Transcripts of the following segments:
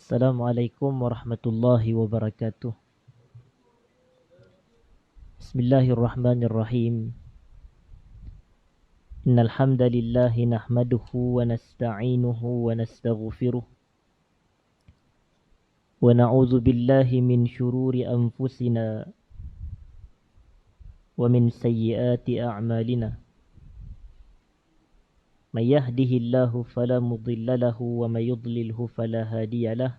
Assalamualaikum warahmatullahi wabarakatuh. Bismillahirrahmanirrahim. Innal hamdalillah nahmaduhu wa nasta'inuhu wa nastaghfiruh. Wa na'udzu billahi min shururi anfusina wa min sayyiati a'malina. May yahdihillahu fala mudilla lahu wa may yudlilhu fala hadiya lahu.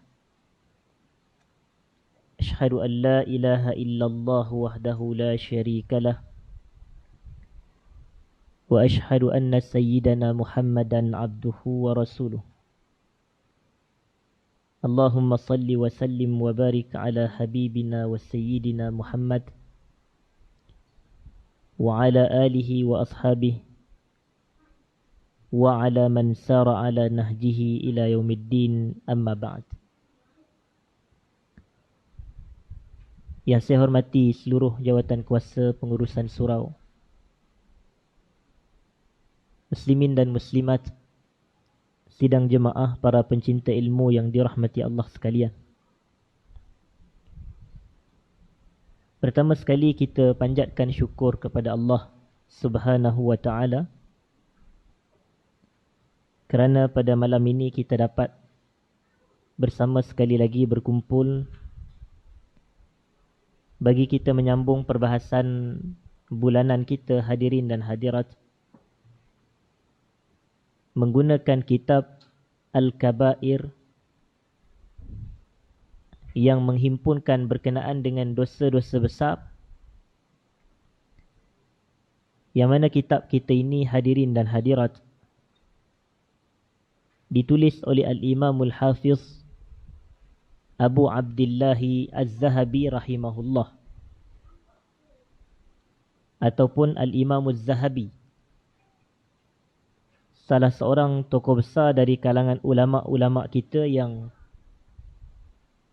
Ashhadu an la ilaha illallah wahdahu la syarika lah. Wa ashhadu anna sayyidana Muhammadan abduhu wa rasuluh. Allahumma salli wa sallim wa barik ala habibina wa sayyidina Muhammad wa ala alihi wa ashabihi wa ala man sara ala nahjihi ila yaumiddin, amma ba'd. Yang saya hormati seluruh jawatan kuasa pengurusan surau, muslimin dan muslimat, sidang jemaah, para pencinta ilmu yang dirahmati Allah sekalian. Pertama sekali kita panjatkan syukur kepada Allah Subhanahu wa ta'ala kerana pada malam ini kita dapat bersama sekali lagi berkumpul bagi kita menyambung perbahasan bulanan kita, hadirin dan hadirat, menggunakan kitab Al-Kabair yang menghimpunkan berkenaan dengan dosa-dosa besar, yang mana kitab kita ini, hadirin dan hadirat, ditulis oleh Al-Imamul Hafiz Abu Abdillahi Az-Zahabi rahimahullah, ataupun Al-Imamul Zahabi, salah seorang tokoh besar dari kalangan ulama-ulama kita yang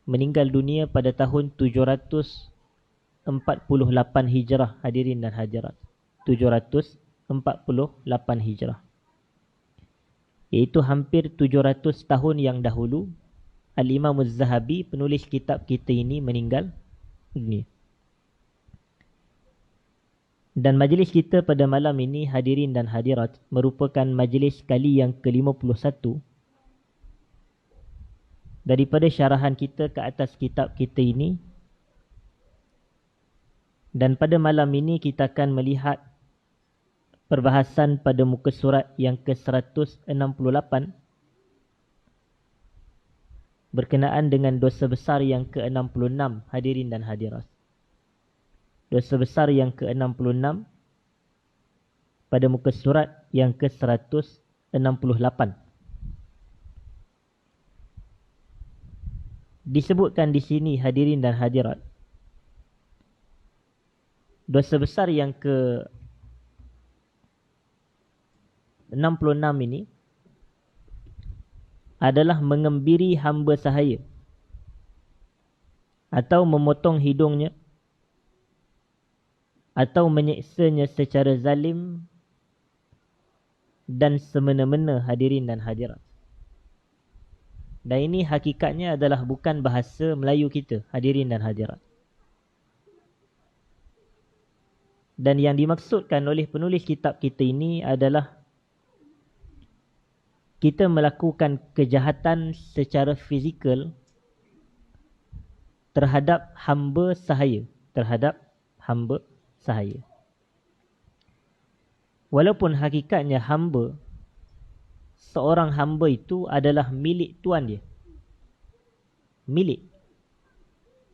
meninggal dunia pada tahun 748 Hijrah, hadirin dan hadirat. 748 Hijrah, iaitu hampir 700 tahun yang dahulu Al-Imam Az-Zahabi, penulis kitab kita ini, meninggal dunia. Dan majlis kita pada malam ini, hadirin dan hadirat, merupakan majlis kali yang ke-51 daripada syarahan kita ke atas kitab kita ini. Dan pada malam ini kita akan melihat perbahasan pada muka surat yang ke-168 berkenaan dengan dosa besar yang ke-66, hadirin dan hadirat. Dosa besar yang ke-66 pada muka surat yang ke-168. Disebutkan di sini, hadirin dan hadirat, dosa besar yang ke-66 ini adalah mengembiri hamba sahaya atau memotong hidungnya atau menyeksanya secara zalim dan semena-mena, hadirin dan hadirat. Dan ini hakikatnya adalah bukan bahasa Melayu kita, hadirin dan hadirat. Dan yang dimaksudkan oleh penulis kitab kita ini adalah kita melakukan kejahatan secara fizikal terhadap hamba sahaya, walaupun hakikatnya hamba, seorang hamba itu adalah milik tuan dia, milik.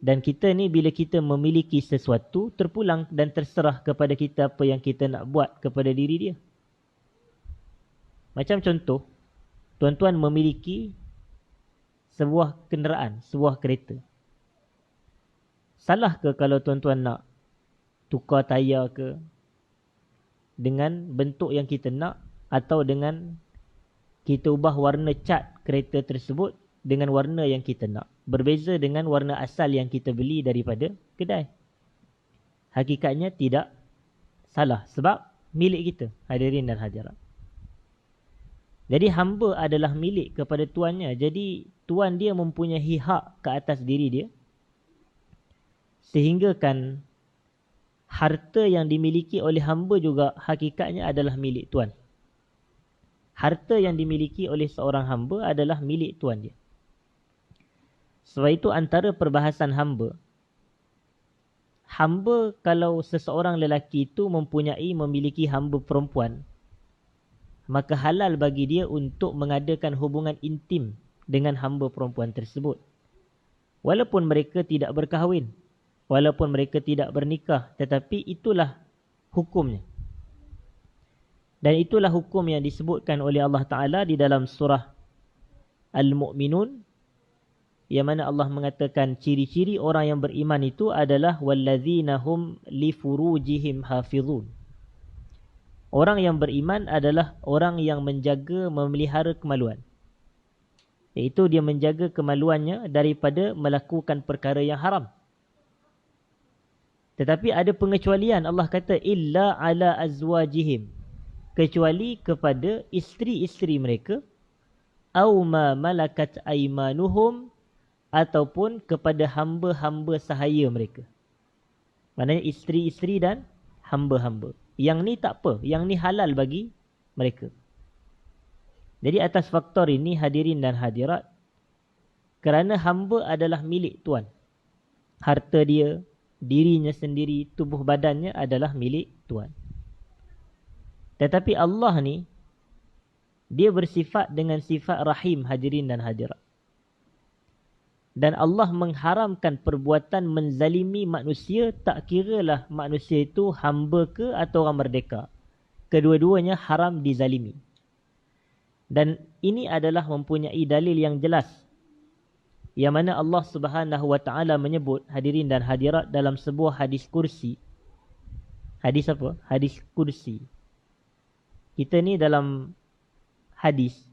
Dan kita ni bila kita memiliki sesuatu, terpulang dan terserah kepada kita apa yang kita nak buat kepada diri dia. Macam contoh, tuan-tuan memiliki sebuah kenderaan, sebuah kereta. Salah ke kalau tuan-tuan nak tukar tayar ke dengan bentuk yang kita nak, atau dengan kita ubah warna cat kereta tersebut dengan warna yang kita nak, berbeza dengan warna asal yang kita beli daripada kedai? Hakikatnya tidak salah sebab milik kita, hadirin dan hadirat. Jadi hamba adalah milik kepada tuannya. Jadi tuan dia mempunyai hak ke atas diri dia. Sehingga kan harta yang dimiliki oleh hamba juga hakikatnya adalah milik tuan. Harta yang dimiliki oleh seorang hamba adalah milik tuan dia. Sebab itu antara perbahasan hamba. Hamba kalau seseorang lelaki itu memiliki hamba perempuan, maka halal bagi dia untuk mengadakan hubungan intim dengan hamba perempuan tersebut. Walaupun mereka tidak berkahwin, walaupun mereka tidak bernikah, tetapi itulah hukumnya. Dan itulah hukum yang disebutkan oleh Allah Ta'ala di dalam surah Al-Mu'minun, yang mana Allah mengatakan ciri-ciri orang yang beriman itu adalah wallazina hum li furujihim hafizun. Orang yang beriman adalah orang yang menjaga, memelihara kemaluan. Iaitu dia menjaga kemaluannya daripada melakukan perkara yang haram. Tetapi ada pengecualian. Allah kata illa ala azwajihim, kecuali kepada isteri-isteri mereka, au ma malakat aimanuhum, ataupun kepada hamba-hamba sahaya mereka. Maknanya isteri-isteri dan hamba-hamba. Yang ni tak apa, yang ni halal bagi mereka. Jadi atas faktor ini hadirin dan hadirat, kerana hamba adalah milik tuan. Harta dia, dirinya sendiri, tubuh badannya adalah milik tuan. Tetapi Allah ni, dia bersifat dengan sifat rahim hadirin dan hadirat. Dan Allah mengharamkan perbuatan menzalimi manusia, tak kiralah manusia itu hamba ke atau orang merdeka. Kedua-duanya haram dizalimi. Dan ini adalah mempunyai dalil yang jelas, yang mana Allah Subhanahu wa Ta'ala menyebut hadirin dan hadirat dalam sebuah hadis kursi. Hadis apa? Hadis kursi. Kita ni dalam hadis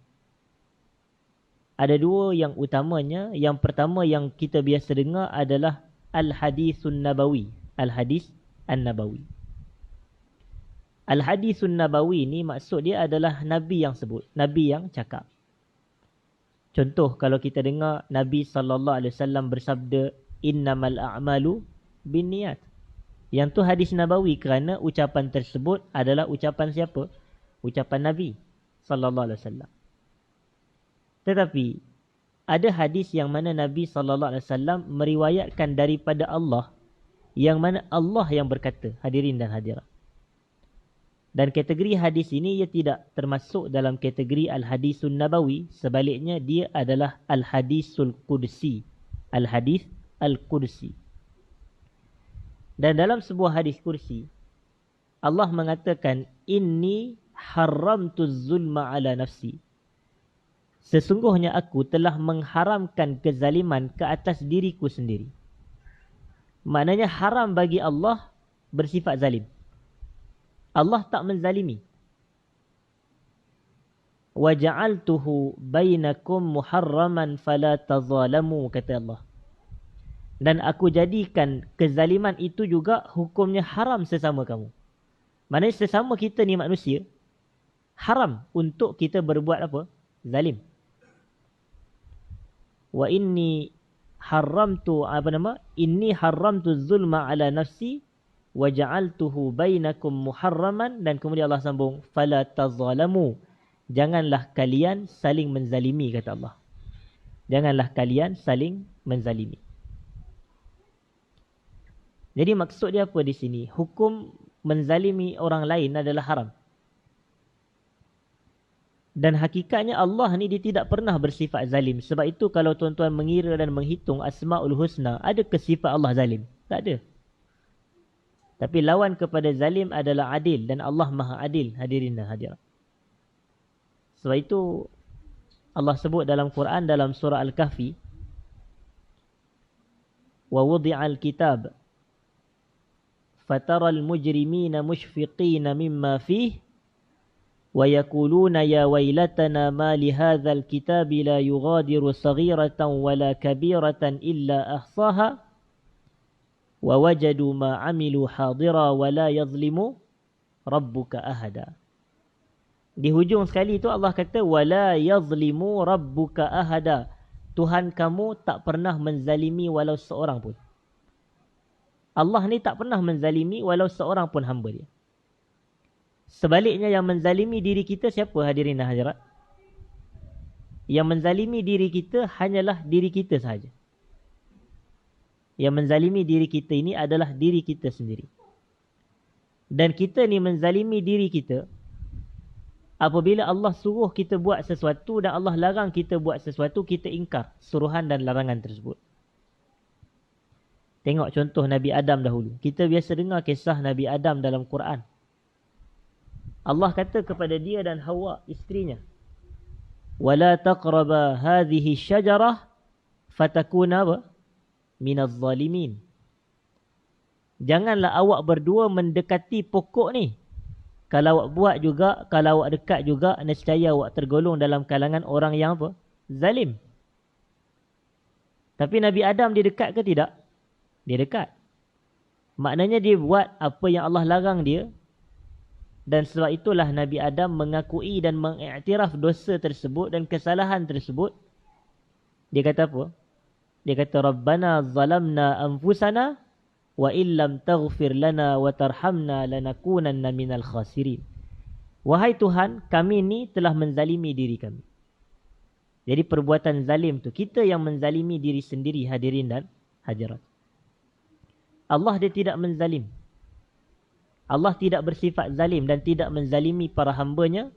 ada dua yang utamanya. Yang pertama yang kita biasa dengar adalah Al-Hadisun Nabawi. Al-Hadis An-Nabawi. Al-Hadisun Nabawi ni maksud dia adalah Nabi yang sebut. Nabi yang cakap. Contoh kalau kita dengar Nabi SAW bersabda, Innamal a'malu binniyat. Yang tu hadis Nabawi kerana ucapan tersebut adalah ucapan siapa? Ucapan Nabi SAW. Tetapi ada hadis yang mana Nabi SAW meriwayatkan daripada Allah, yang mana Allah yang berkata, hadirin dan hadirat. Dan kategori hadis ini ia tidak termasuk dalam kategori Al-Hadisun Nabawi. Sebaliknya dia adalah Al-Hadisul Qudsi. Al-Hadis Al-Qudsi. Dan dalam sebuah hadis kursi, Allah mengatakan, Inni haramtuz zulma ala nafsi. Sesungguhnya aku telah mengharamkan kezaliman ke atas diriku sendiri. Maknanya haram bagi Allah bersifat zalim. Allah tak menzalimi. Wa ja'altuhu bainakum muharraman fala tazalamu, kata Allah. Dan aku jadikan kezaliman itu juga hukumnya haram sesama kamu. Maknanya sesama kita ni manusia, haram untuk kita berbuat apa? Zalim. Wa inni haramtu inni haramtu zulma ala nafsi wa ja'altuhu bainakum muharraman, dan kemudian Allah sambung fala tazalamu, janganlah kalian saling menzalimi, kata Allah. Janganlah kalian saling menzalimi. Jadi maksud dia apa di sini? Hukum menzalimi orang lain adalah haram. Dan hakikatnya Allah ni dia tidak pernah bersifat zalim. Sebab itu kalau tuan-tuan mengira dan menghitung Asma'ul Husna, adakah sifat Allah zalim? Tak ada. Tapi lawan kepada zalim adalah adil, dan Allah Maha Adil, hadirin dan hadirat. Sebab itu Allah sebut dalam Quran dalam surah Al-Kahfi, wa wudi'al kitab fataral mujrimina mushfiqina mimma fihi وَيَقُولُونَ يَا وَيْلَتَنَا مَا لِهَذَا الْكِتَابِ لَا يُغَادِرُ صَغِيرَةً وَلَا كَبِيرَةً إِلَّا أَحْصَاهَا وَوَجَدُوا مَا عَمِلُوا حَاضِرًا وَلَا يَظْلِمُ رَبُّكَ أَحَدًا. Di hujung sekali itu Allah kata wala yazlimu rabbuka ahada. Tuhan kamu tak pernah menzalimi walau seorang pun. Allah ni tak pernah menzalimi walau seorang pun hamba dia. Sebaliknya yang menzalimi diri kita siapa hadirin dan hadirat? Yang menzalimi diri kita hanyalah diri kita sahaja. Yang menzalimi diri kita ini adalah diri kita sendiri. Dan kita ni menzalimi diri kita apabila Allah suruh kita buat sesuatu dan Allah larang kita buat sesuatu, kita ingkar suruhan dan larangan tersebut. Tengok contoh Nabi Adam dahulu. Kita biasa dengar kisah Nabi Adam dalam Quran. Allah kata kepada dia dan Hawa, isterinya, وَلَا تَقْرَبَا هَذِهِ الشَّجَرَةِ فَتَكُونَ مِنَ الظَّالِمِينَ. Janganlah awak berdua mendekati pokok ni. Kalau awak buat juga, kalau awak dekat juga, nescaya awak tergolong dalam kalangan orang yang apa? Zalim. Tapi Nabi Adam dia dekat ke tidak? Dia dekat. Maknanya dia buat apa yang Allah larang dia. Dan sebab itulah Nabi Adam mengakui dan mengiktiraf dosa tersebut dan kesalahan tersebut. Dia kata apa? Dia kata, Rabbana zalamna anfusana wa illam taghfir lana wa tarhamna lanakunanna minal khasirin. Wahai Tuhan, kami ni telah menzalimi diri kami. Jadi perbuatan zalim tu, kita yang menzalimi diri sendiri, hadirin dan hadirat. Allah dia tidak menzalim. Allah tidak bersifat zalim dan tidak menzalimi para hambanya.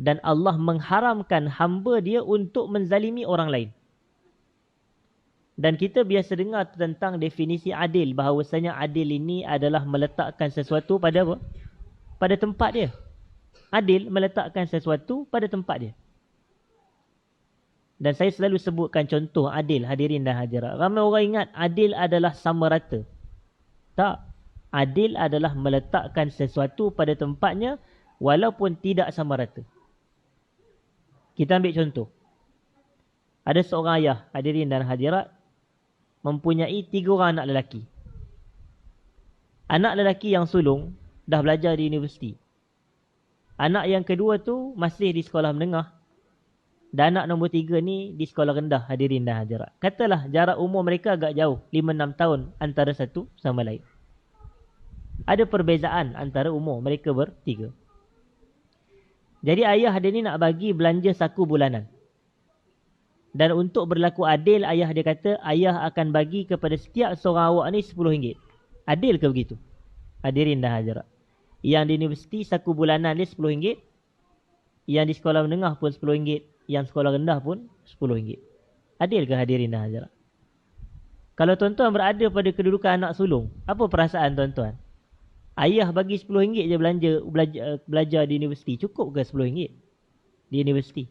Dan Allah mengharamkan hamba dia untuk menzalimi orang lain. Dan kita biasa dengar tentang definisi adil, bahawasanya adil ini adalah meletakkan sesuatu pada apa? Pada tempat dia. Adil meletakkan sesuatu pada tempat dia. Dan saya selalu sebutkan contoh adil, hadirin dan hadirat. Ramai orang ingat adil adalah sama rata. Tak. Adil adalah meletakkan sesuatu pada tempatnya walaupun tidak sama rata. Kita ambil contoh. Ada seorang ayah, hadirin dan hadirat, mempunyai 3 orang anak lelaki. Anak lelaki yang sulung dah belajar di universiti. Anak yang kedua tu masih di sekolah menengah. Dan anak nombor 3 ni di sekolah rendah, hadirin dan hadirat. Katalah jarak umur mereka agak jauh, 5-6 tahun antara satu sama lain. Ada perbezaan antara umur mereka bertiga. Jadi ayah dia ni nak bagi belanja saku bulanan. Dan untuk berlaku adil, ayah dia kata, ayah akan bagi kepada setiap seorang awak ni RM10. Adil ke begitu? Hadirin dan hadirat. Yang di universiti saku bulanan dia RM10. Yang di sekolah menengah pun RM10. Yang sekolah rendah pun RM10. Adil ke hadirin dan hadirat? Kalau tuan-tuan berada pada kedudukan anak sulung, apa perasaan tuan-tuan? Ayah bagi RM10 je belajar di universiti. Cukup ke RM10 di universiti?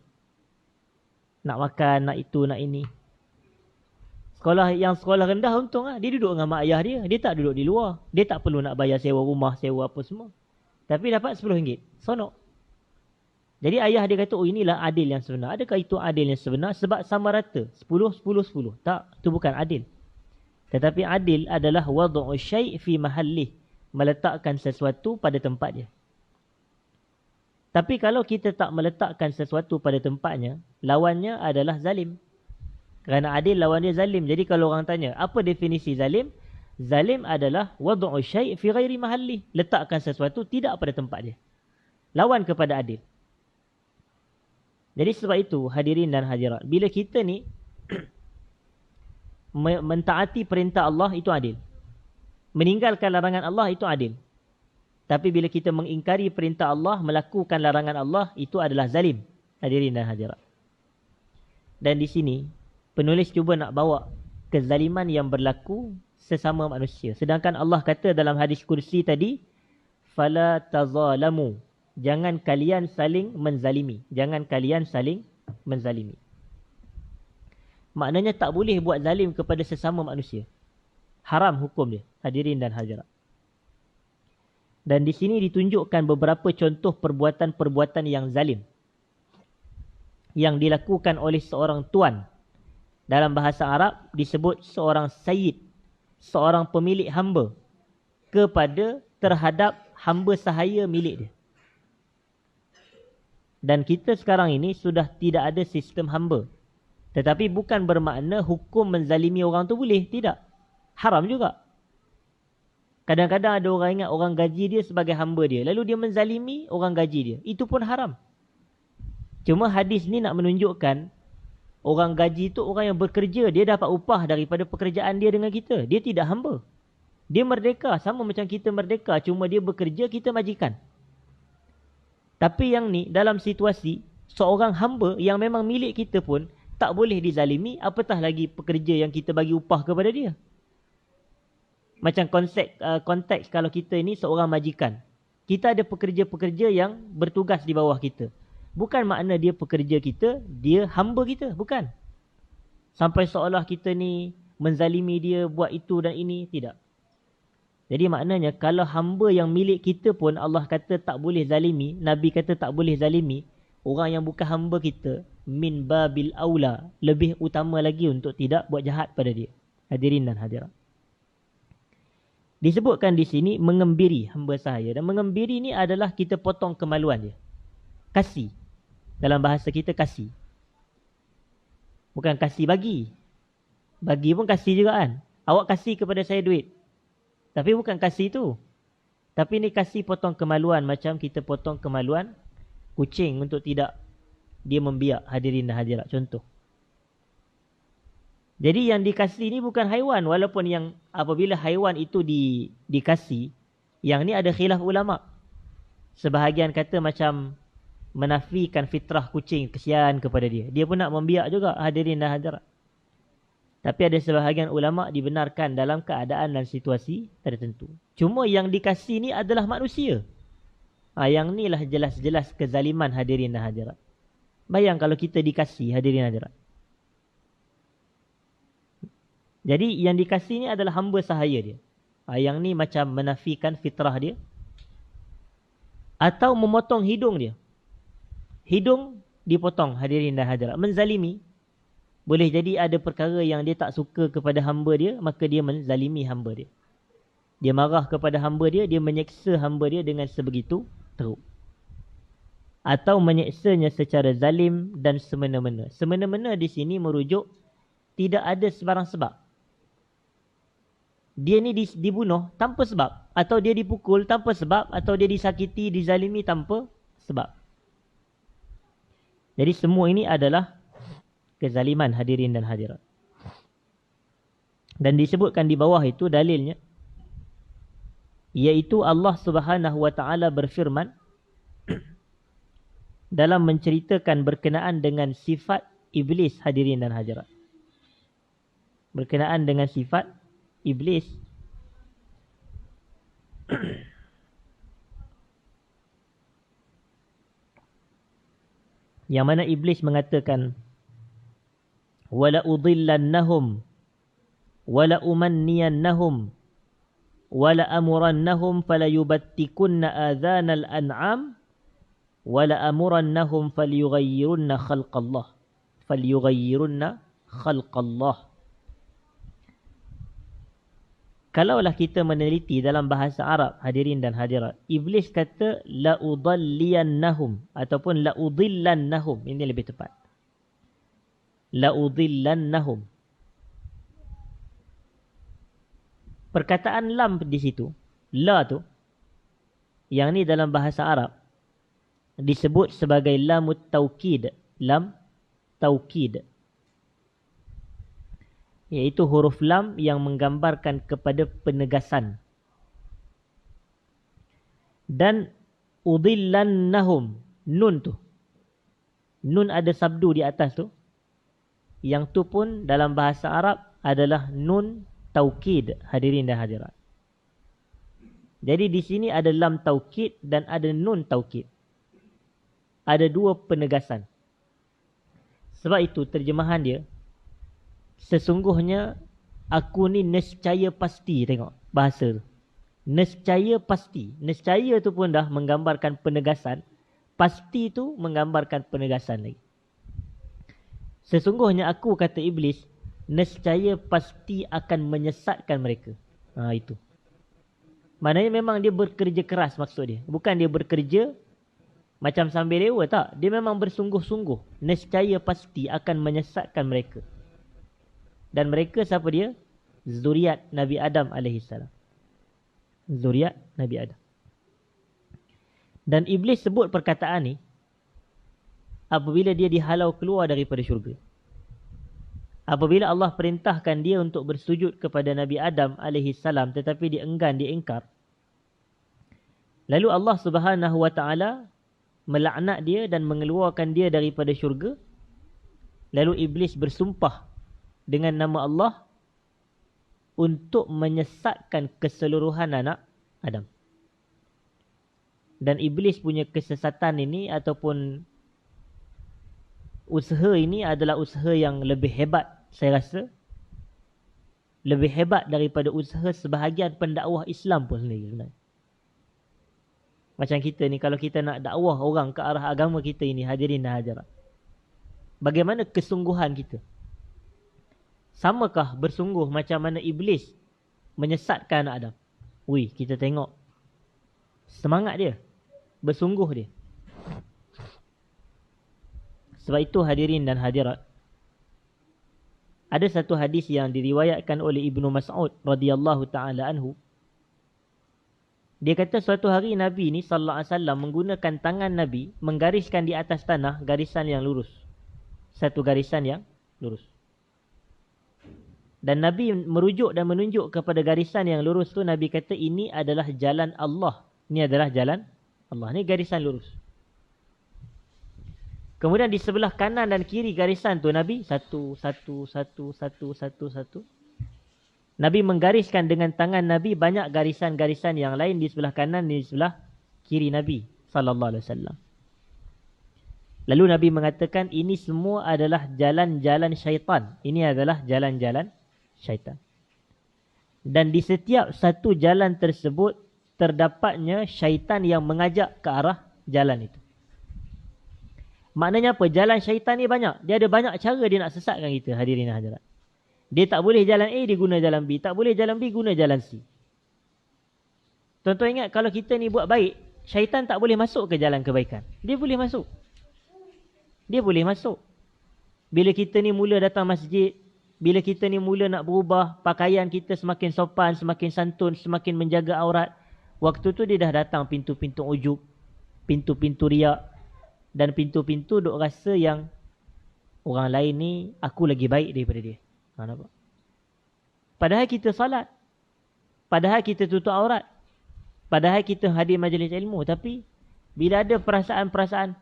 Nak makan, nak itu, nak ini. Sekolah rendah untung lah. Dia duduk dengan mak ayah dia. Dia tak duduk di luar. Dia tak perlu nak bayar sewa rumah, sewa apa semua. Tapi dapat RM10. Sonok. Jadi ayah dia kata, oh inilah adil yang sebenar. Adakah itu adil yang sebenar? Sebab sama rata. 10, 10, 10. Tak, itu bukan adil. Tetapi adil adalah wadu'u syai' fi mahallih. Meletakkan sesuatu pada tempat dia. Tapi kalau kita tak meletakkan sesuatu pada tempatnya, lawannya adalah zalim. Kerana adil lawan dia zalim. Jadi kalau orang tanya, apa definisi zalim? Zalim adalah wadu'u syai' fi ghairi mahallih. Letakkan sesuatu tidak pada tempat dia. Lawan kepada adil. Jadi sebab itu hadirin dan hadirat, bila kita ni mentaati perintah Allah, itu adil. Meninggalkan larangan Allah, itu adil. Tapi bila kita mengingkari perintah Allah, melakukan larangan Allah, itu adalah zalim. Hadirin dan hadirat. Dan di sini penulis cuba nak bawa kezaliman yang berlaku sesama manusia. Sedangkan Allah kata dalam hadis kursi tadi, fala tazalamu. Jangan kalian saling menzalimi. Jangan kalian saling menzalimi. Maknanya tak boleh buat zalim kepada sesama manusia. Haram hukum dia, hadirin dan hadirat. Dan di sini ditunjukkan beberapa contoh perbuatan-perbuatan yang zalim. Yang dilakukan oleh seorang tuan. Dalam bahasa Arab disebut seorang sayyid. Seorang pemilik hamba. Terhadap hamba sahaya milik dia. Dan kita sekarang ini sudah tidak ada sistem hamba. Tetapi bukan bermakna hukum menzalimi orang tu boleh. Tidak. Haram juga. Kadang-kadang ada orang ingat orang gaji dia sebagai hamba dia. Lalu dia menzalimi orang gaji dia. Itu pun haram. Cuma hadis ni nak menunjukkan orang gaji tu orang yang bekerja. Dia dapat upah daripada pekerjaan dia dengan kita. Dia tidak hamba. Dia merdeka. Sama macam kita merdeka. Cuma dia bekerja, kita majikan. Tapi yang ni dalam situasi seorang hamba yang memang milik kita pun tak boleh dizalimi. Apatah lagi pekerja yang kita bagi upah kepada dia. Macam konteks kalau kita ini seorang majikan. Kita ada pekerja-pekerja yang bertugas di bawah kita. Bukan makna dia pekerja kita, dia hamba kita. Bukan. Sampai seolah kita ni menzalimi dia, buat itu dan ini. Tidak. Jadi maknanya kalau hamba yang milik kita pun Allah kata tak boleh zalimi. Nabi kata tak boleh zalimi. Orang yang bukan hamba kita, min babil aula. Lebih utama lagi untuk tidak buat jahat pada dia. Hadirin dan hadirat. Disebutkan di sini mengembiri hamba sahaya. Dan mengembiri ni adalah kita potong kemaluan dia. Kasih. Dalam bahasa kita kasih. Bukan kasih bagi. Bagi pun kasih juga kan. Awak kasih kepada saya duit. Tapi bukan kasih tu. Tapi ni kasih potong kemaluan. Macam kita potong kemaluan kucing untuk tidak dia membiak. Hadirin dan hadirat. Contoh. Jadi yang dikasih ni bukan haiwan. Walaupun yang apabila haiwan itu dikasih. Yang ni ada khilaf ulama. Sebahagian kata macam menafikan fitrah kucing. Kesian kepada dia. Dia pun nak membiak juga. Hadirin dan hadirat. Tapi ada sebahagian ulama dibenarkan dalam keadaan dan situasi tertentu. Cuma yang dikasih ni adalah manusia. Yang ni lah jelas-jelas kezaliman hadirin dan hadirat. Bayang kalau kita dikasih hadirin dan hadirat. Jadi yang dikasih ni adalah hamba sahaya dia. Yang ni macam menafikan fitrah dia. Atau memotong hidung dia. Hidung dipotong hadirin dan hadirat. Menzalimi. Boleh jadi ada perkara yang dia tak suka kepada hamba dia. Maka dia menzalimi hamba dia. Dia marah kepada hamba dia. Dia menyeksa hamba dia dengan sebegitu teruk. Atau menyeksanya secara zalim dan semena-mena. Semena-mena di sini merujuk tidak ada sebarang sebab. Dia ni dibunuh tanpa sebab. Atau dia dipukul tanpa sebab. Atau dia disakiti, dizalimi tanpa sebab. Jadi semua ini adalah kezaliman hadirin dan hadirat. Dan disebutkan di bawah itu dalilnya. Iaitu Allah Subhanahu Wa Taala berfirman. Dalam menceritakan berkenaan dengan sifat iblis hadirin dan hadirat. Berkenaan dengan sifat iblis. Yang mana iblis mengatakan wala udhillannahum wala umanniyannahum wala amurannahum falayubattikunna adhanal an'am wala amurannahum falyughayyirunna khalqallah. Kalaulah kita meneliti dalam bahasa Arab hadirin dan hadirat, iblis kata la udalliyannahum ataupun la udillannahum. Ini lebih tepat. La udillannahum. Perkataan lam di situ, la tu, yang ni dalam bahasa Arab disebut sebagai lamut taukid, lam taukid. Iaitu huruf lam yang menggambarkan kepada penegasan. Dan udillannahum, nun tu. Nun ada sabdu di atas tu. Yang tu pun dalam bahasa Arab adalah nun taukid hadirin dan hadirat. Jadi di sini ada lam taukid dan ada nun taukid. Ada dua penegasan. Sebab itu terjemahan dia, sesungguhnya aku ni nescaya pasti. Tengok bahasa tu. Nescaya pasti. Nescaya tu pun dah menggambarkan penegasan. Pasti tu menggambarkan penegasan lagi. Sesungguhnya aku, kata iblis, nescaya pasti akan menyesatkan mereka. Itu. Maknanya memang dia bekerja keras maksud dia. Bukan dia bekerja Macam sambil lewa tak. Dia memang bersungguh-sungguh. Nescaya pasti akan menyesatkan mereka. Dan mereka siapa dia? Zuriat Nabi Adam AS. Zuriat Nabi Adam. Dan Iblis sebut perkataan ni apabila dia dihalau keluar daripada syurga. Apabila Allah perintahkan dia untuk bersujud kepada Nabi Adam AS, tetapi dia enggan, dia ingkar. Lalu Allah Subhanahu Wa Taala melaknat dia dan mengeluarkan dia daripada syurga. Lalu Iblis bersumpah dengan nama Allah untuk menyesatkan keseluruhan anak Adam. Dan Iblis punya kesesatan ini ataupun usaha ini adalah usaha yang lebih hebat, saya rasa. Lebih hebat daripada usaha sebahagian pendakwah Islam pun sendiri sebenarnya. Macam kita ni, kalau kita nak dakwah orang ke arah agama kita ini, hadirin dan hadirat, bagaimana kesungguhan kita? Samakah bersungguh macam mana Iblis menyesatkan anak Adam? Wih, kita tengok semangat dia, bersungguh dia. Sebab itu hadirin dan hadirat, ada satu hadis yang diriwayatkan oleh Ibnu Mas'ud radhiyallahu taala anhu. Dia kata suatu hari Nabi ni sallallahu alaihi wasallam menggunakan tangan Nabi menggariskan di atas tanah garisan yang lurus. Satu garisan yang lurus. Dan Nabi merujuk dan menunjuk kepada garisan yang lurus tu. Nabi kata ini adalah jalan Allah. Ini adalah jalan Allah. Ini garisan lurus. Kemudian di sebelah kanan dan kiri garisan tu Nabi satu. Nabi menggariskan dengan tangan Nabi banyak garisan-garisan yang lain di sebelah kanan dan di sebelah kiri Nabi sallallahu alaihi wasallam. Lalu Nabi mengatakan ini semua adalah jalan-jalan syaitan. Ini adalah jalan-jalan syaitan. Dan di setiap satu jalan tersebut terdapatnya syaitan yang mengajak ke arah jalan itu. Maknanya apa? Jalan syaitan ni banyak. Dia ada banyak cara dia nak sesatkan kita, hadirin dan hadirat. Dia tak boleh jalan A, dia guna jalan B. Tak boleh jalan B, guna jalan C. Tuan-tuan ingat, kalau kita ni buat baik, syaitan tak boleh masuk ke jalan kebaikan. Dia boleh masuk. Dia boleh masuk. Bila kita ni mula datang masjid, bila kita ni mula nak berubah, pakaian kita semakin sopan, semakin santun, semakin menjaga aurat, waktu tu dia dah datang pintu-pintu ujub, pintu-pintu riak, dan pintu-pintu duk rasa yang orang lain ni aku lagi baik daripada dia. Nampak? Padahal kita salat, padahal kita tutup aurat, padahal kita hadir majlis ilmu, tapi bila ada perasaan-perasaan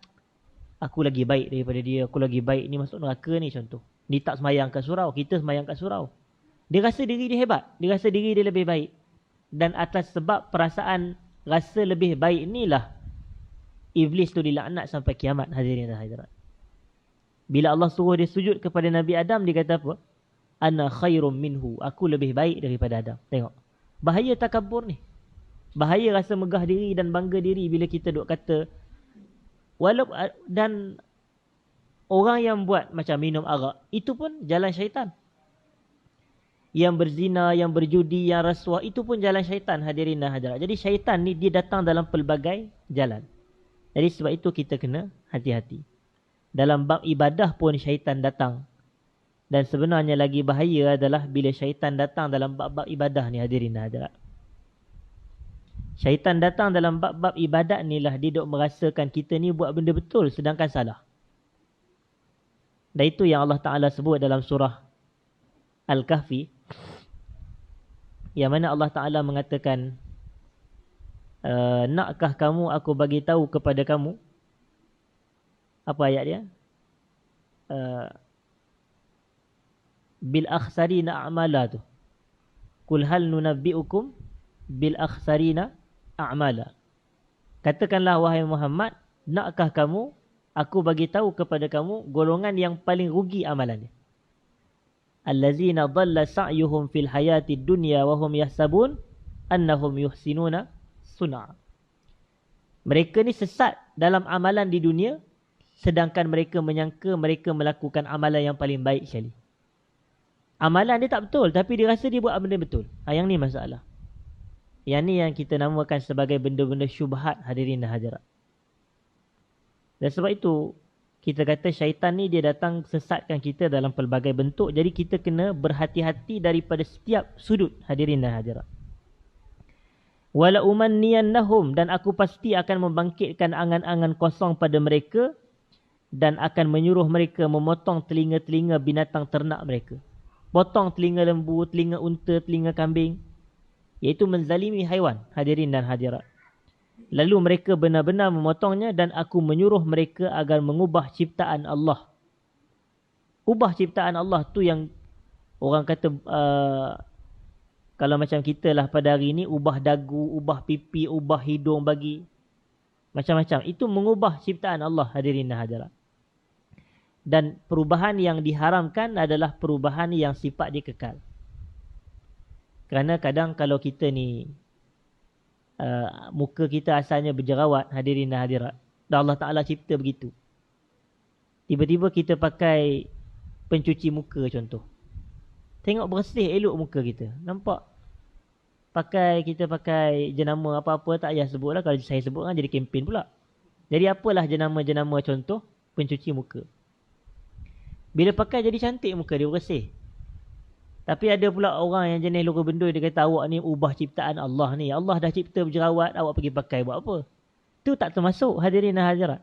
aku lagi baik daripada dia, aku lagi baik, ni masuk neraka ni contoh. Ni tak semayang kat surau, kita semayang kat surau. Dia rasa diri dia hebat, dia rasa diri dia lebih baik. Dan atas sebab perasaan rasa lebih baik inilah Iblis tu dilaknat sampai kiamat, hadirin dan hadirat. Bila Allah suruh dia sujud kepada Nabi Adam, dia kata apa? Ana khairum minhu, aku lebih baik daripada Adam. Tengok, bahaya takabur ni. Bahaya rasa megah diri dan bangga diri bila kita duk kata. Dan orang yang buat macam minum arak, itu pun jalan syaitan. Yang berzina, yang berjudi, yang rasuah, itu pun jalan syaitan, hadirin dan hadirat. Jadi syaitan ni dia datang dalam pelbagai jalan. Jadi sebab itu kita kena hati-hati. Dalam bab ibadah pun syaitan datang. Dan sebenarnya lagi bahaya adalah bila syaitan datang dalam bab-bab ibadah ni, hadirin dan hadirat. Syaitan datang dalam bab-bab ibadat ni lah dia duk merasakan kita ni buat benda betul sedangkan salah. Dan itu yang Allah Ta'ala sebut dalam surah Al-Kahfi. Yang mana Allah Ta'ala mengatakan, nakkah kamu aku bagi tahu kepada kamu. Apa ayat dia? Bil akhsarina a'mala tu. Kul hal nunabbi'ukum bil akhsarina a'mala. Katakanlah wahai Muhammad, nakkah kamu aku bagi tahu kepada kamu golongan yang paling rugi amalannya. Allazina dhalla sa'yuhum fil hayatid dunya wa hum yahsabun annahum yuhsinuna sun'a. Mereka ni sesat dalam amalan di dunia sedangkan mereka menyangka mereka melakukan amalan yang paling baik sekali. Amalan dia tak betul tapi dia rasa dia buat benda betul. Yang ni masalah. Yang ni yang kita namakan sebagai benda-benda syubhat, hadirin dan hadirat. Dan sebab itu, kita kata syaitan ni dia datang sesatkan kita dalam pelbagai bentuk. Jadi kita kena berhati-hati daripada setiap sudut, hadirin dan hadirat. Wala umanniyannahum, dan aku pasti akan membangkitkan angan-angan kosong pada mereka dan akan menyuruh mereka memotong telinga-telinga binatang ternak mereka. Potong telinga lembu, telinga unta, telinga kambing, iaitu menzalimi haiwan, hadirin dan hadirat. Lalu mereka benar-benar memotongnya dan aku menyuruh mereka agar mengubah ciptaan Allah. Ubah ciptaan Allah tu yang orang kata kalau macam kita lah pada hari ni, ubah dagu, ubah pipi, ubah hidung bagi macam-macam. Itu mengubah ciptaan Allah, hadirin dan hadirat. Dan perubahan yang diharamkan adalah perubahan yang sifat dia kekal. Kerana kadang kalau kita ni muka kita asalnya berjerawat, hadirin dan hadirat, dan Allah Ta'ala cipta begitu. Tiba-tiba kita pakai pencuci muka contoh. Tengok bersih elok muka kita. Nampak? Kita pakai jenama apa-apa, tak payah sebut lah. Kalau saya sebut kan jadi kempen pula. Jadi apalah jenama-jenama contoh pencuci muka. Bila pakai jadi cantik muka dia, bersih. Tapi ada pula orang yang jenis loro bendul, dia kata awak ni ubah ciptaan Allah ni. Allah dah cipta berjerawat, awak pergi pakai buat apa? Itu tak termasuk, hadirin dan hadirat.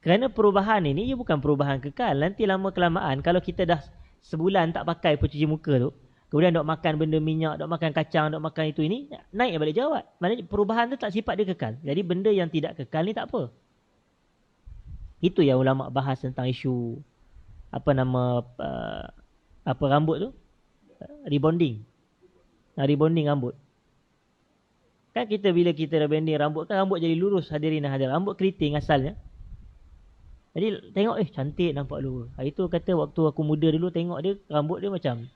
Kerana perubahan ini ia bukan perubahan kekal. Nanti lama-kelamaan kalau kita dah sebulan tak pakai pencuci muka tu, kemudian dok makan benda minyak, dok makan kacang, dok makan itu ini, naik balik jerawat. Maknanya perubahan tu tak sifat dia kekal. Jadi benda yang tidak kekal ni tak apa. Itu yang ulama bahas tentang isu rambut tu, rebonding. Rebonding rambut. Kan kita bila kita rebonding rambut kan rambut jadi lurus, hadirin dan hadirat. Rambut keriting asalnya. Jadi tengok cantik nampak lurus. Hari tu kata waktu aku muda dulu tengok dia, rambut dia macam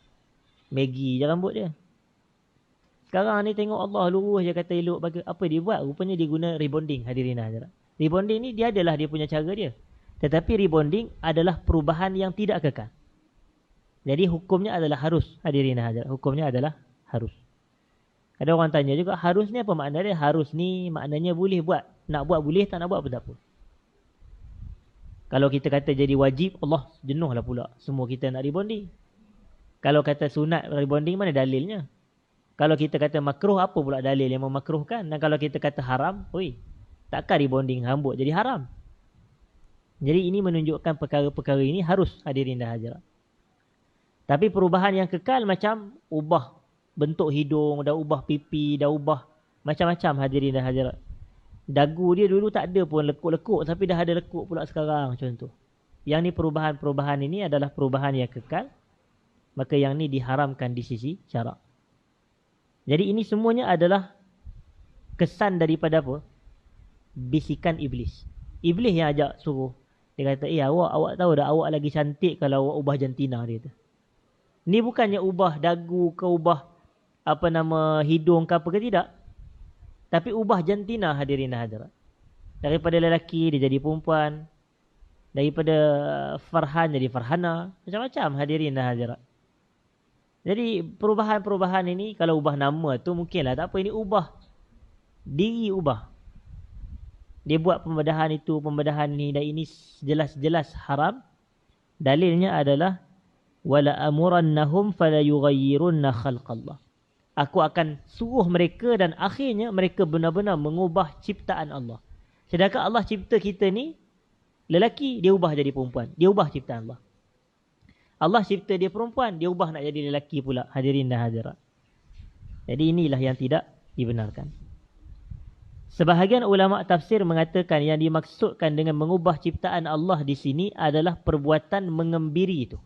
Maggie je rambut dia. Sekarang ni tengok Allah lurus je, kata elok. Apa dia buat? Rupanya dia guna rebonding, hadirin dan hadirat. Rebonding ni dia adalah dia punya cara dia. Tetapi rebonding adalah perubahan yang tidak kekal. Jadi hukumnya adalah harus, hadirin dan hadirat. Hukumnya adalah harus. Ada orang tanya juga, harus ni apa makna dia? Harus ni maknanya boleh buat. Nak buat boleh, tak nak buat pun tak apa. Kalau kita kata jadi wajib, Allah jenuh lah pula. Semua kita nak rebonding. Kalau kata sunat rebonding, mana dalilnya? Kalau kita kata makruh, apa pula dalil yang memakruhkan? Dan kalau kita kata haram, takkan rebonding rambut jadi haram? Jadi ini menunjukkan perkara-perkara ini harus, hadirin dan hadirat. Tapi perubahan yang kekal macam ubah bentuk hidung, dah ubah pipi, dah ubah macam-macam, hadirin dan hadirat. Dagu dia dulu tak ada pun lekuk-lekuk, tapi dah ada lekuk pula sekarang contoh. Yang ni perubahan-perubahan ini adalah perubahan yang kekal. Maka yang ni diharamkan di sisi syarak. Jadi ini semuanya adalah kesan daripada apa? Bisikan iblis. Iblis yang ajak suruh. Dia kata, awak tahu dah awak lagi cantik kalau awak ubah jantina dia tu. Ni bukannya ubah dagu ke ubah hidung ke apa ke, tidak. Tapi ubah jantina, hadirin dan hadirat. Daripada lelaki dia jadi perempuan. Daripada Farhan jadi Farhana. Macam-macam, hadirin dan hadirat. Jadi perubahan-perubahan ini, kalau ubah nama tu mungkinlah, tak apa. Ini ubah diri, ubah. Dia buat pembedahan itu, pembedahan ni, dan ini jelas-jelas haram. Dalilnya adalah wala amurannahum fala yughayyirunna khalqallah. Aku akan suruh mereka dan akhirnya mereka benar-benar mengubah ciptaan Allah. Sedangkan Allah cipta kita ni lelaki, dia ubah jadi perempuan. Dia ubah ciptaan Allah. Allah cipta dia perempuan, dia ubah nak jadi lelaki pula, hadirin dan hadirat. Jadi inilah yang tidak dibenarkan. Sebahagian ulama tafsir mengatakan yang dimaksudkan dengan mengubah ciptaan Allah di sini adalah perbuatan mengembiri itu.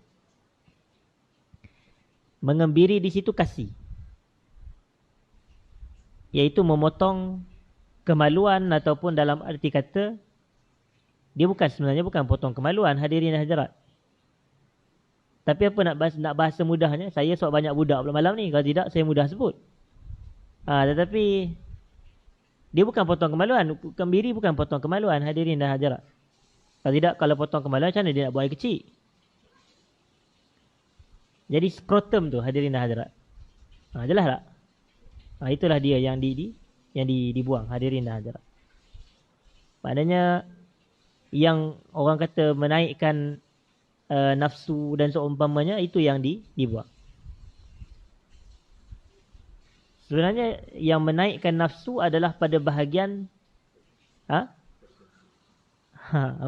Mengembiri di situ kasih. Iaitu memotong kemaluan, ataupun dalam arti kata dia sebenarnya bukan potong kemaluan, hadirin dan hadirat. Tapi apa nak bahasa mudahnya, saya sebab banyak budak pula malam ni, kalau tidak saya mudah sebut. Tetapi dia bukan potong kemaluan. Kembiri bukan potong kemaluan, hadirin dan hadirat. Kalau tidak, kalau potong kemaluan macam mana dia nak buat air kecil? Jadi skrotum tu, hadirin dan hadirat. Jelas tak? Itulah dia yang dibuang, hadirin dan hadirat. Maknanya yang orang kata menaikkan nafsu dan seumpamanya, itu yang dibuat. Sebenarnya yang menaikkan nafsu adalah pada bahagian apa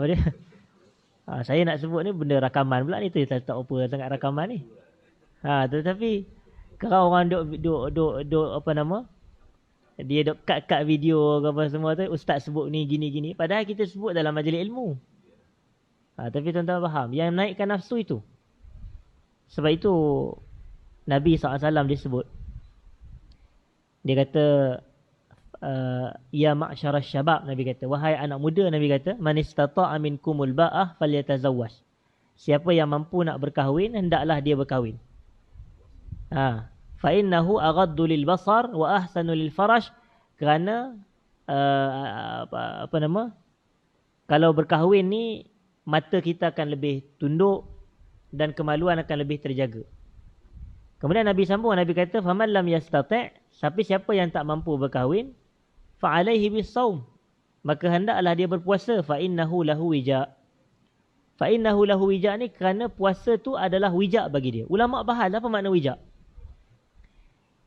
dia? Saya nak sebut ni benda rakaman pula ni, tu tak apa sangat rakaman ni. Tetapi kalau orang duk apa nama? Dia duk cut video ke apa semua tu, ustaz sebut ni gini-gini, padahal kita sebut dalam majlis ilmu. Tapi tuan-tuan faham, yang menaikkan nafsu itu. Sebab itu Nabi SAW dia sebut, dia kata ya ma'syarasy syabab, Nabi kata, wahai anak muda, Nabi kata, man istata'a minkumul ba'ah falyatazawwaj. Siapa yang mampu nak berkahwin, hendaklah dia berkahwin. Fa innahu aghaddu lil basar wa ahsanu lil farash. Kerana apa nama? Kalau berkahwin ni, mata kita akan lebih tunduk dan kemaluan akan lebih terjaga. Kemudian Nabi sambung, Nabi kata, faman lam yastati', tapi siapa yang tak mampu berkahwin, fa alaihi bis-shaum, maka hendaklah dia berpuasa. Fa innahu lahu wija'. Fa innahu lahu wija' ni kerana puasa tu adalah wija' bagi dia. Ulama bahas apa makna wija'.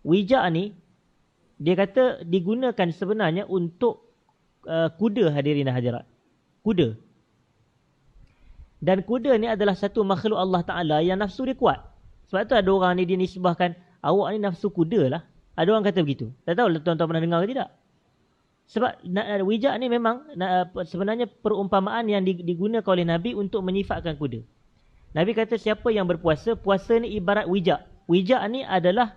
Wija' ni dia kata digunakan sebenarnya untuk kuda, hadirin dan hadirat. Kuda. Dan kuda ni adalah satu makhluk Allah Ta'ala yang nafsu dia kuat. Sebab tu ada orang ni dia nisbahkan, awak ni nafsu kuda lah. Ada orang kata begitu. Tak tahu tuan-tuan pernah dengar ke tidak. Sebab wija' ni memang sebenarnya perumpamaan yang digunakan oleh Nabi untuk menyifatkan kuda. Nabi kata siapa yang berpuasa, puasa ni ibarat wija'. Wija' ni adalah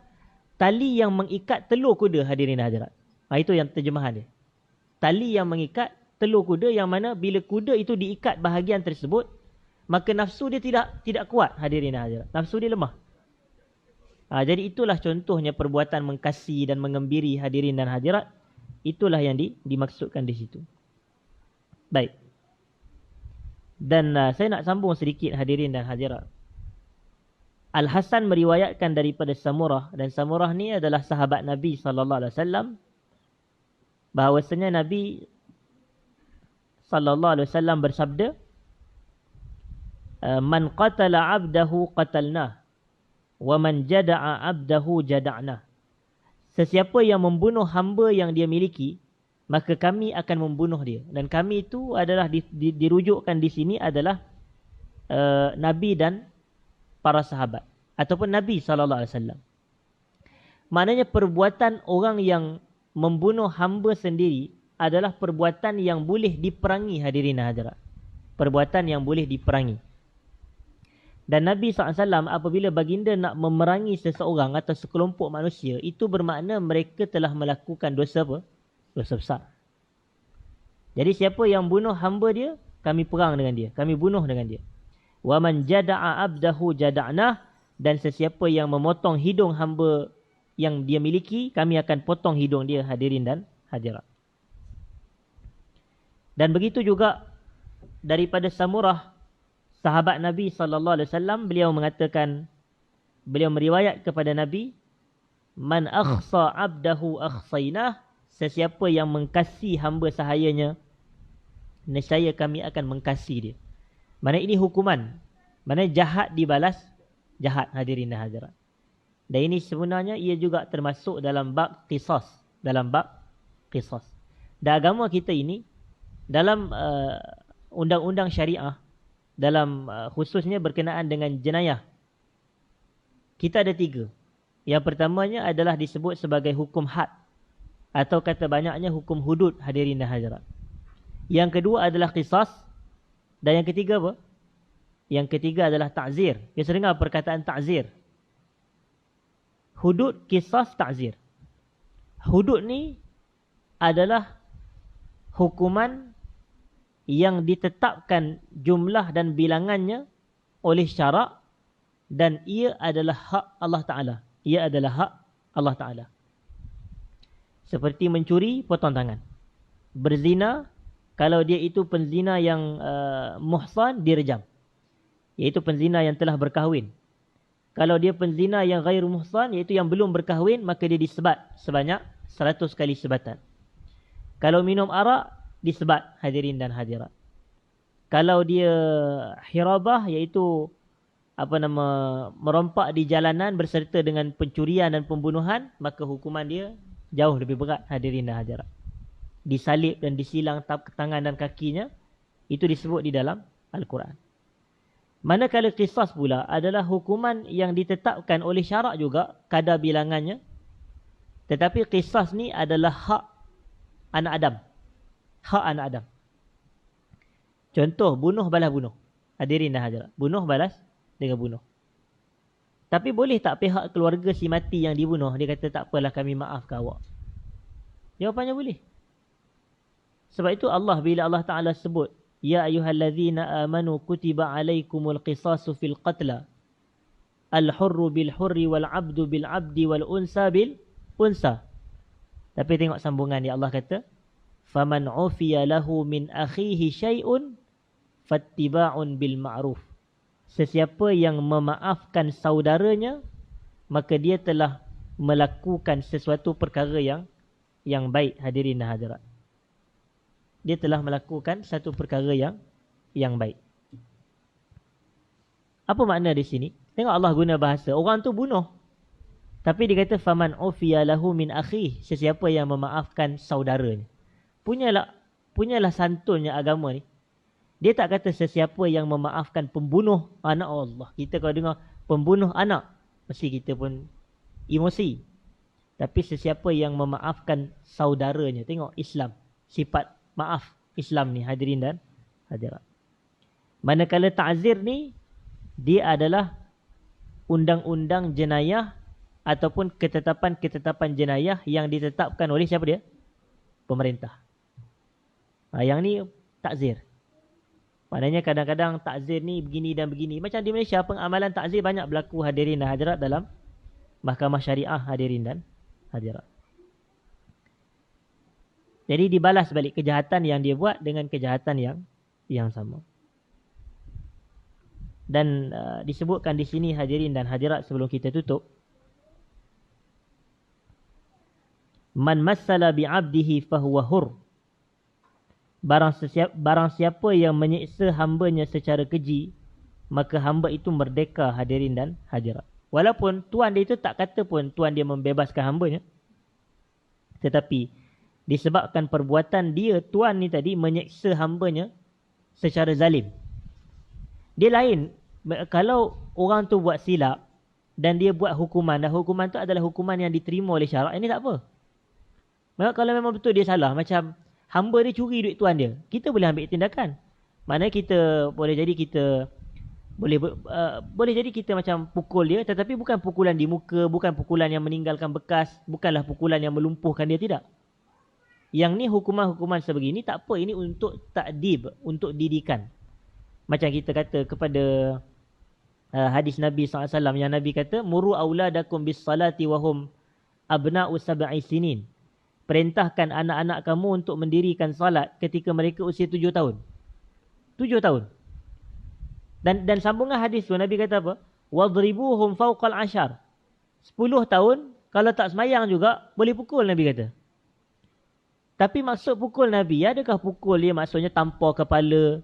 tali yang mengikat telur kuda, hadirin dan hadirat. Itu yang terjemahan dia. Tali yang mengikat telur kuda, yang mana bila kuda itu diikat bahagian tersebut, maka nafsu dia tidak kuat, hadirin dan hadirat. Nafsu dia lemah. Jadi itulah contohnya perbuatan mengkasi dan mengembiri, hadirin dan hadirat. Itulah yang dimaksudkan di situ. Baik. Dan saya nak sambung sedikit, hadirin dan hadirat. Al-Hasan meriwayatkan daripada Samurah, dan Samurah ni adalah sahabat Nabi SAW, bahawasanya Nabi SAW bersabda, man qatala abdahu qatalnah, wa man jada'a abdahu jada'nah. Sesiapa yang membunuh hamba yang dia miliki, maka kami akan membunuh dia. Dan kami itu adalah dirujukkan di sini adalah Nabi dan para sahabat, ataupun Nabi SAW. Maknanya perbuatan orang yang membunuh hamba sendiri adalah perbuatan yang boleh diperangi, hadirin dan hadirat. Perbuatan yang boleh diperangi. Dan Nabi SAW apabila baginda nak memerangi seseorang atau sekelompok manusia, itu bermakna mereka telah melakukan dosa apa? Dosa besar. Jadi siapa yang bunuh hamba dia, kami perang dengan dia, kami bunuh dengan dia. Wa man jada'a abdahu jada'nah, dan sesiapa yang memotong hidung hamba yang dia miliki, kami akan potong hidung dia, hadirin dan hadirat. Dan begitu juga daripada Samurah, sahabat Nabi SAW, beliau mengatakan, beliau meriwayat kepada Nabi, man akhsa abdahu akhsainah, sesiapa yang mengkasi hamba sahayanya, nescaya kami akan mengkasi dia. Mana ini hukuman. Mana jahat dibalas jahat, hadirin dan hadirat. Dan ini sebenarnya ia juga termasuk dalam bab qisas. Dalam bab qisas. Dan agama kita ini, dalam undang-undang syariah, dalam khususnya berkenaan dengan jenayah, kita ada 3. Yang pertamanya adalah disebut sebagai hukum had, atau kata banyaknya hukum hudud, hadirin dan hadirat. Yang kedua adalah qisas. Dan yang ketiga apa? Yang ketiga adalah ta'zir. Biasa dengar perkataan ta'zir. Hudud, qisas, ta'zir. Hudud ni adalah hukuman yang ditetapkan jumlah dan bilangannya oleh syarak, dan ia adalah hak Allah Ta'ala. Ia adalah hak Allah Ta'ala. Seperti mencuri, potong tangan. Berzina, kalau dia itu penzina yang muhsan, direjam. Iaitu penzina yang telah berkahwin. Kalau dia penzina yang ghairu muhsan, iaitu yang belum berkahwin, maka dia disebat sebanyak 100 kali sebatan. Kalau minum arak, disebat, hadirin dan hadirat. Kalau dia hirabah, iaitu merompak di jalanan berserta dengan pencurian dan pembunuhan, maka hukuman dia jauh lebih berat, hadirin dan hadirat. Disalib dan disilang tangan dan kakinya, itu disebut di dalam Al-Quran. Manakala qisas pula adalah hukuman yang ditetapkan oleh syarak juga, kadar bilangannya. Tetapi qisas ni adalah hak anak Adam. Hak anak Adam. Contoh, bunuh balas bunuh. Hadirin dan hadirat. Bunuh balas dengan bunuh. Tapi boleh tak pihak keluarga si mati yang dibunuh, dia kata tak apalah, kami maafkan awak? Jawapannya boleh. Sebab itu bila Allah Ta'ala sebut, Ya ayyuhallazina amanu kutiba alaikumul qisasu fil qatla. Al-hurru bil-hurri wal-abdu bil-abdi wal-unsa bil-unsa. Tapi tengok sambungan dia, Allah kata, Faman ufiya lahu min akhihi syai'un fattiba'un bil ma'ruf. Sesiapa yang memaafkan saudaranya, maka dia telah melakukan sesuatu perkara yang baik, hadirin dan hadirat. Dia telah melakukan satu perkara yang baik. Apa makna di sini? Tengok Allah guna bahasa. Orang tu bunuh, tapi dia kata faman ufiya lahu min akhihi, sesiapa yang memaafkan saudaranya. Punyalah santunnya agama ni. Dia tak kata sesiapa yang memaafkan pembunuh anak Allah. Kita kalau dengar pembunuh anak, mesti kita pun emosi. Tapi sesiapa yang memaafkan saudaranya. Tengok Islam, sifat maaf Islam ni, hadirin dan hadirat. Manakala ta'zir ni, dia adalah undang-undang jenayah ataupun ketetapan-ketetapan jenayah yang ditetapkan oleh siapa dia? Pemerintah. Yang ni takzir. Maknanya kadang-kadang takzir ni begini dan begini. Macam di Malaysia, pengamalan takzir banyak berlaku, hadirin dan hadirat, dalam mahkamah syariah, hadirin dan hadirat. Jadi dibalas balik kejahatan yang dia buat dengan kejahatan yang sama. Dan disebutkan di sini, hadirin dan hadirat, sebelum kita tutup, Man massala bi'abdihi fahuwa hur. Barang siapa yang menyiksa hambanya secara keji, maka hamba itu merdeka, hadirin dan hadirat. Walaupun tuan dia itu tak kata pun tuan dia membebaskan hambanya, tetapi disebabkan perbuatan dia, tuan ni tadi menyiksa hambanya secara zalim. Dia lain. Kalau orang tu buat silap dan dia buat hukuman, dan hukuman tu adalah hukuman yang diterima oleh syarak, ini tak apa. Maka kalau memang betul dia salah, macam hamba dia curi duit tuan dia, kita boleh ambil tindakan. Maknanya kita boleh jadi kita macam pukul dia, tetapi bukan pukulan di muka, bukan pukulan yang meninggalkan bekas, bukanlah pukulan yang melumpuhkan dia, tidak. Yang ni hukuman-hukuman sebegini tak apa, ini untuk ta'dib, untuk didikan. Macam kita kata kepada hadis Nabi SAW yang Nabi kata, Muru auladakum bis salati wahum abna'u sab'i sinin. Perintahkan anak-anak kamu untuk mendirikan salat ketika mereka usia 7 tahun. 7 tahun. Dan sambungan hadis tu Nabi kata apa? Wadribuhum fawqal 10. 10 tahun, kalau tak semayang juga boleh pukul, Nabi kata. Tapi maksud pukul Nabi, adakah pukul dia maksudnya tampar kepala,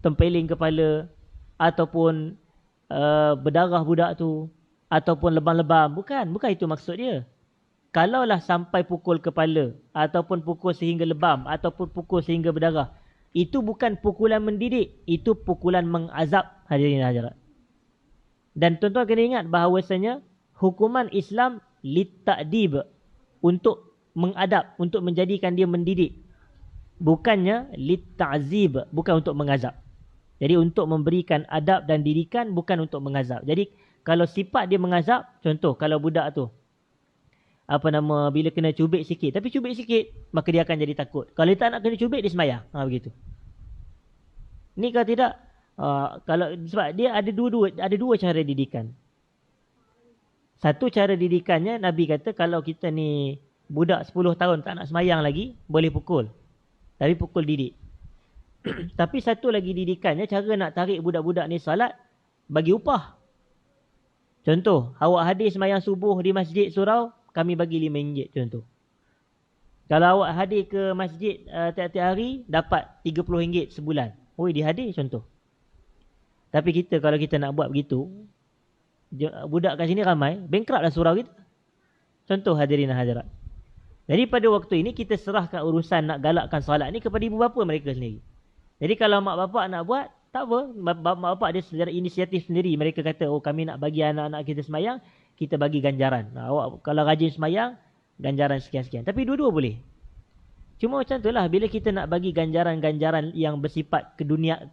tempeling kepala, ataupun berdarah budak tu, ataupun lebam-lebam? Bukan itu maksud dia. Kalaulah sampai pukul kepala, ataupun pukul sehingga lebam, ataupun pukul sehingga berdarah, itu bukan pukulan mendidik, itu pukulan mengazab, hadirin hadirat. Dan tuan-tuan kena ingat bahawasanya hukuman Islam litta'dib, untuk mengadab, untuk menjadikan dia mendidik. Bukannya litta'zib, bukan untuk mengazab. Jadi untuk memberikan adab dan didikan, bukan untuk mengazab. Jadi kalau sifat dia mengazab, contoh kalau budak tu bila kena cubit sikit, tapi cubit sikit, maka dia akan jadi takut. Kalau dia tak nak kena cubit, dia semayang. Begitu. Ni kalau tidak, sebab dia ada dua cara didikan. Satu cara didikannya, Nabi kata kalau kita ni budak 10 tahun tak nak semayang lagi, boleh pukul. Tapi pukul didik. Tapi satu lagi didikannya, cara nak tarik budak-budak ni salat, bagi upah. Contoh, awak hadir semayang subuh di masjid surau, kami bagi RM5 contoh. Kalau awak hadir ke masjid tiap-tiap hari, dapat RM30 sebulan. Oi, dihadir contoh. Tapi kita kalau kita nak buat begitu, budak kat sini ramai, bankrupt lah surau kita. Contoh hadirin dan hadirat. Jadi pada waktu ini kita serahkan urusan nak galakkan solat ni kepada ibu bapa mereka sendiri. Jadi kalau mak bapak nak buat, tak apa. Mak bapak dia secara inisiatif sendiri. Mereka kata, oh kami nak bagi anak-anak kita semayang, kita bagi ganjaran. Awak kalau rajin semayang, ganjaran sekian-sekian. Tapi dua-dua boleh. Cuma macam itulah, bila kita nak bagi ganjaran-ganjaran yang bersifat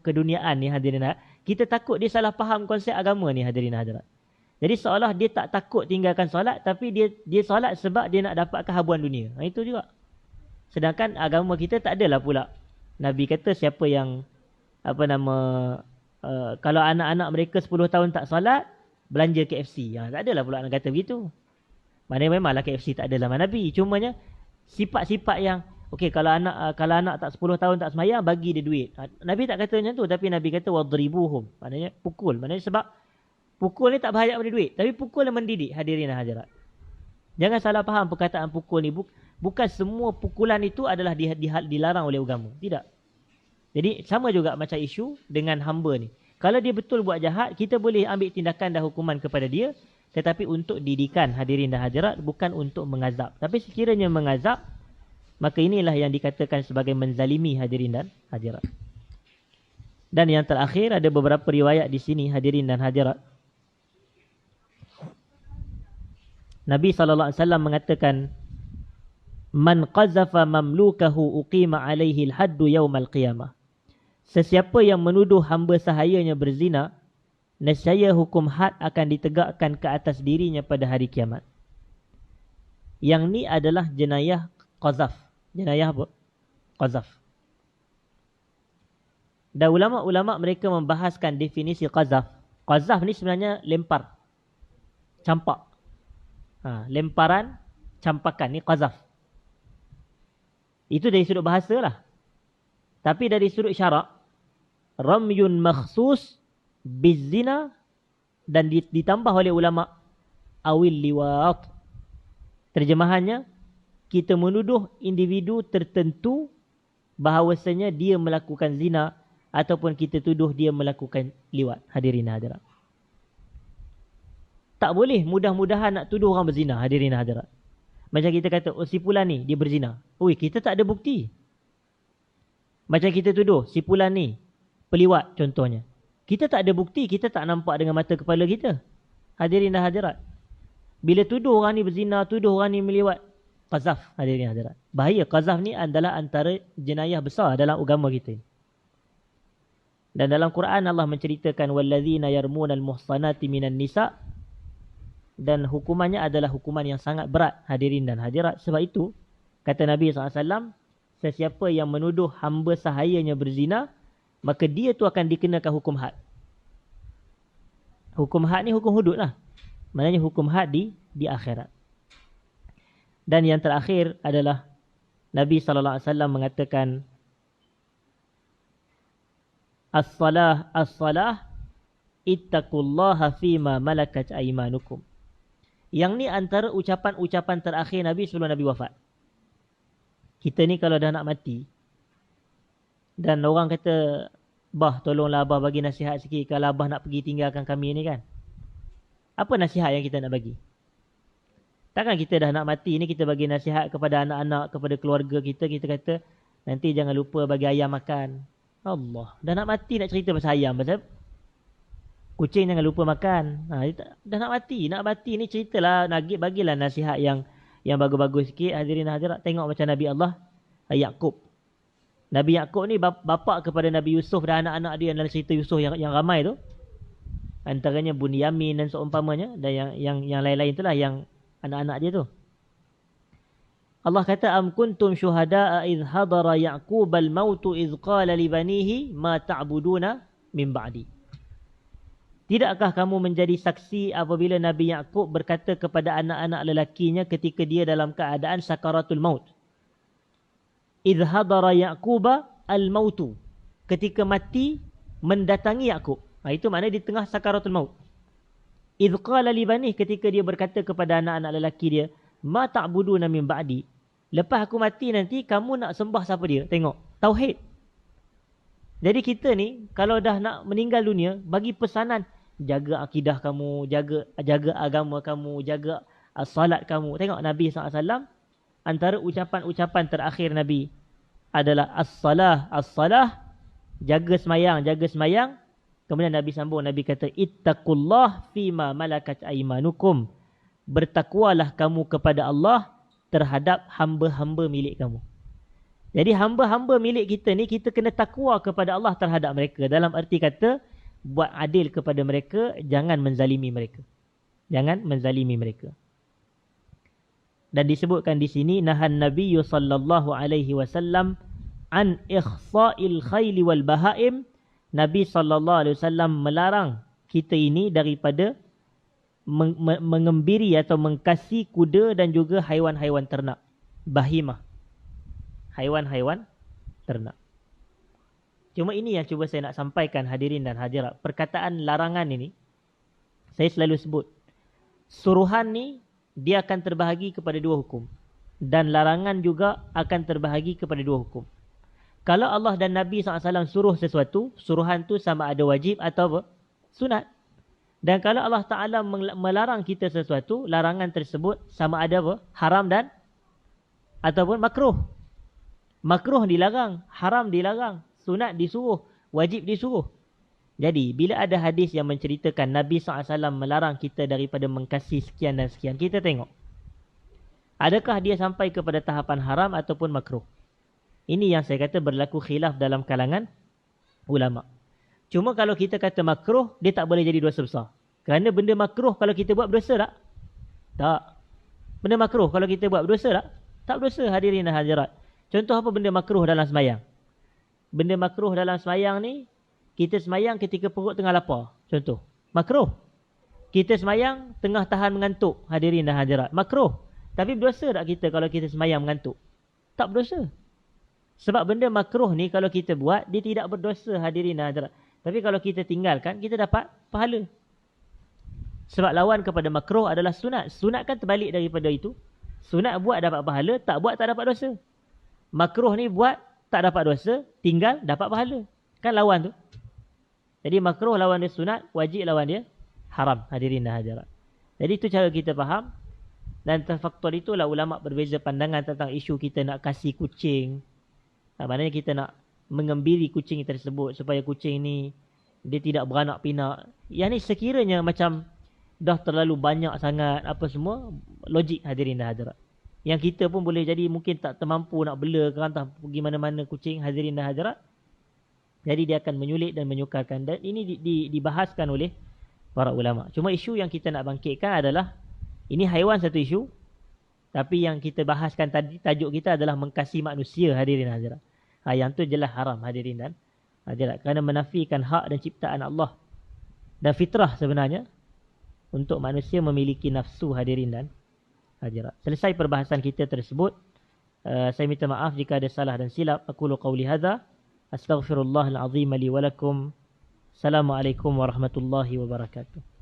keduniaan ni hadirin, kita takut dia salah faham konsep agama ni hadirin hadirat. Jadi seolah dia tak takut tinggalkan solat, tapi dia solat sebab dia nak dapatkan habuan dunia. Itu juga. Sedangkan agama kita tak adalah pula. Nabi kata siapa yang kalau anak-anak mereka 10 tahun tak solat, belanja KFC. Tak adalah pula nak kata begitu. Maknanya memanglah KFC tak ada zaman Nabi. Cumanya sifat-sifat yang okey, kalau anak tak 10 tahun tak semayang, bagi dia duit. Nabi tak kata macam tu, tapi Nabi kata wadribuhum. Maknanya pukul. Maknanya sebab pukul ni tak berhayat pada duit, tapi pukul yang mendidik hadirin dan hadirat. Jangan salah faham perkataan pukul ni. Bukan semua pukulan itu adalah dilarang oleh agama. Tidak. Jadi sama juga macam isu dengan hamba ni. Kalau dia betul buat jahat, kita boleh ambil tindakan dan hukuman kepada dia, tetapi untuk didikan hadirin dan hadirat, bukan untuk mengazab. Tapi sekiranya mengazab, maka inilah yang dikatakan sebagai menzalimi hadirin dan hadirat. Dan yang terakhir, ada beberapa riwayat di sini hadirin dan hadirat. Nabi SAW mengatakan, Man qazafa mamlukahu uqima alaihi al-haddu yawmal qiyamah. Sesiapa yang menuduh hamba sahayanya berzina, nescaya hukum had akan ditegakkan ke atas dirinya pada hari kiamat. Yang ni adalah jenayah qazaf. Jenayah apa? Qazaf. Dan ulama-ulama mereka membahaskan definisi qazaf. Qazaf ni sebenarnya lempar. Campak. Lemparan, campakan. Ni qazaf. Itu dari sudut bahasa lah. Tapi dari sudut syarak, ramyun makhsus bizina, dan ditambah oleh ulama awil liwat. Terjemahannya, kita menuduh individu tertentu bahawasanya dia melakukan zina, ataupun kita tuduh dia melakukan liwat. Hadirin hadirat. Tak boleh mudah-mudahan nak tuduh orang berzina hadirin hadirat. Macam kita kata, oh si Fulan ni dia berzina. Oi, kita tak ada bukti. Macam kita tuduh, si Fulan ni peliwat contohnya. Kita tak ada bukti, kita tak nampak dengan mata kepala kita. Hadirin dan hadirat. Bila tuduh orang ni berzina, tuduh orang ni meliwat, qazaf hadirin hadirat. Bahaya, qazaf ni adalah antara jenayah besar dalam agama kita. Dan dalam Quran Allah menceritakan wallazina yarmunal muhsanati minan nisa, dan hukumannya adalah hukuman yang sangat berat hadirin dan hadirat. Sebab itu kata Nabi SAW, sesiapa yang menuduh hamba sahayanya berzina, maka dia tu akan dikenakan hukum had. Hukum had ni hukum hudud lah. Maknanya hukum had di akhirat. Dan yang terakhir adalah Nabi SAW mengatakan, As-salah ittaqullaha fima malakat aymanukum. Yang ni antara ucapan-ucapan terakhir Nabi sebelum Nabi wafat. Kita ni kalau dah nak mati, dan orang kata, bah tolonglah abah bagi nasihat sikit kalau abah nak pergi tinggalkan kami ni kan. Apa nasihat yang kita nak bagi? Takkan kita dah nak mati ni kita bagi nasihat kepada anak-anak, kepada keluarga kita, kita kata, nanti jangan lupa bagi ayam makan. Allah, dah nak mati nak cerita pasal ayam, pasal kucing jangan lupa makan. Dah nak mati ni ceritalah, bagilah nasihat yang bagus-bagus sikit hadirin hadirat. Tengok macam Nabi Allah Yaqub. Nabi Yaqub ni bapa kepada Nabi Yusuf dan anak-anak dia dalam cerita Yusuf yang ramai tu. Antaranya Bunyamin dan seumpamanya, dan yang lain-lain itulah yang anak-anak dia tu. Allah kata, am kuntum syuhada'a idh hadara Ya'qub al-mautu idh qala li banihi ma ta'buduna min ba'di. Tidakkah kamu menjadi saksi apabila Nabi Ya'qub berkata kepada anak-anak lelakinya ketika dia dalam keadaan sakaratul maut? Idh hadara Ya'quba al-mautu. Ketika mati mendatangi Ya'qub. Itu maknanya di tengah sakaratul maut. Idh qala li banihi, ketika dia berkata kepada anak-anak lelaki dia, ma ta'buduna min ba'di. Lepas aku mati nanti, kamu nak sembah siapa dia? Tengok. Tauhid. Jadi kita ni kalau dah nak meninggal dunia, bagi pesanan, jaga akidah kamu, jaga agama kamu, jaga salat kamu. Tengok Nabi SAW, antara ucapan-ucapan terakhir Nabi adalah as-salah, as-salah, jaga semayang. Kemudian Nabi sambung, Nabi kata, ittaqullah fima malakat aimanukum. Bertakwalah kamu kepada Allah terhadap hamba-hamba milik kamu. Jadi hamba-hamba milik kita ni, kita kena takwa kepada Allah terhadap mereka. Dalam arti kata, buat adil kepada mereka, jangan menzalimi mereka. Jangan menzalimi mereka. Dan disebutkan di sini, nahan Nabi sallallahu alaihi wasallam an ikhsa'il khayli wal bahaim. Nabi sallallahu alaihi wasallam melarang kita ini daripada mengembiri atau mengkasih kuda dan juga haiwan-haiwan ternak. Bahimah. Haiwan-haiwan ternak. Cuma ini yang cuba saya nak sampaikan hadirin dan hadirat. Perkataan larangan ini, saya selalu sebut. Suruhan ni, dia akan terbahagi kepada dua hukum. Dan larangan juga akan terbahagi kepada dua hukum. Kalau Allah dan Nabi SAW suruh sesuatu, suruhan tu sama ada wajib atau apa? Sunat. Dan kalau Allah Ta'ala melarang kita sesuatu, larangan tersebut sama ada apa? Haram dan ataupun makruh. Makruh dilarang, haram dilarang, sunat disuruh, wajib disuruh. Jadi, bila ada hadis yang menceritakan Nabi SAW melarang kita daripada mengkasih sekian dan sekian, kita tengok. Adakah dia sampai kepada tahapan haram ataupun makruh? Ini yang saya kata berlaku khilaf dalam kalangan ulama. Cuma kalau kita kata makruh, dia tak boleh jadi dosa besar. Kerana benda makruh kalau kita buat berdosa tak? Tak. Benda makruh kalau kita buat berdosa tak? Tak berdosa, hadirin dan hadirat. Contoh apa benda makruh dalam semayang? Benda makruh dalam semayang ni, kita semayang ketika perut tengah lapar. Contoh, makruh. Kita semayang tengah tahan mengantuk, hadirin dan hadirat. Makruh. Tapi berdosa tak kita kalau kita semayang mengantuk? Tak berdosa. Sebab benda makruh ni kalau kita buat, dia tidak berdosa, hadirin dan hadirat. Tapi kalau kita tinggalkan, kita dapat pahala. Sebab lawan kepada makruh adalah sunat. Sunat kan terbalik daripada itu. Sunat buat dapat pahala, tak buat tak dapat dosa. Makruh ni buat tak dapat dosa, tinggal dapat pahala. Kan lawan tu. Jadi makruh lawan dia sunat, wajib lawan dia haram, hadirin dan hadirat. Jadi itu cara kita faham. Dan faktor itulah ulama berbeza pandangan tentang isu kita nak kasih kucing. Maknanya kita nak mengembiri kucing tersebut supaya kucing ni dia tidak beranak pinak. Yang ni sekiranya macam dah terlalu banyak sangat apa semua, logik, hadirin dan hadirat. Yang kita pun boleh jadi mungkin tak termampu nak bela ke entah pergi mana-mana kucing, hadirin dan hadirat. Jadi dia akan menyulit dan menyukarkan. Dan ini dibahaskan oleh para ulama. Cuma isu yang kita nak bangkitkan adalah, ini haiwan satu isu. Tapi yang kita bahaskan tadi, tajuk kita adalah mengkasih manusia, hadirin dan hadirat. Yang tu jelas haram, hadirin dan hadirat. Kerana menafikan hak dan ciptaan Allah. Dan fitrah sebenarnya untuk manusia memiliki nafsu, hadirin dan hadirat. Selesai perbahasan kita tersebut. Saya minta maaf jika ada salah dan silap. Aqulu qawli hadza. Astaghfirullahal azim li wa lakum. Assalamualaikum warahmatullahi wabarakatuh.